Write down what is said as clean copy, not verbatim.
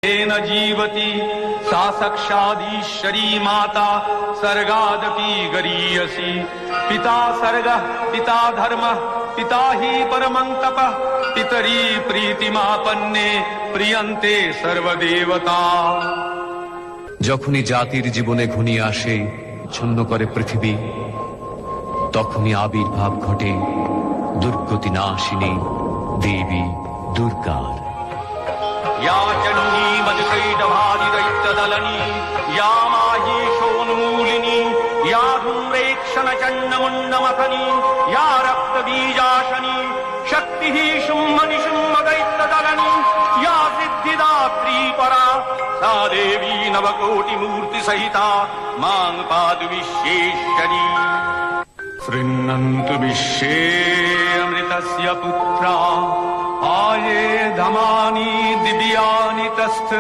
न जीवति सा साक्षादीश्वरी माता सर्गादपि गरीयसी। पिता सर्गः पिता धर्मः पिता हि परमं तपः पितरी प्रीतिमापन्ने प्रियन्ते सर्वदेवता। যখনই জাতির জীবনে ঘনিয়ে আসে ছন্ন করে পৃথিবী, তখনই আবির্ভাব ঘটে দুর্গতি নাশিনী দেবী দুর্গার। या चण्डी मधुकैटभादिदैत्यदलनी या माहेशोन्मूलिनी या धूम्रेक्षणचण्डमुण्डमथनी या रक्तबीजाशनी शक्तिः शुम्भनिशुम्भदैत्यदलनी या सिद्धिदात्री परा सा देवी नवकोटिमूर्तिसहिता मां पातु विश्वेश्वरी। गृह्णन्तु विश्वे अमृतस्य पुत्रा आये धमानि दिव्यानि तस्थ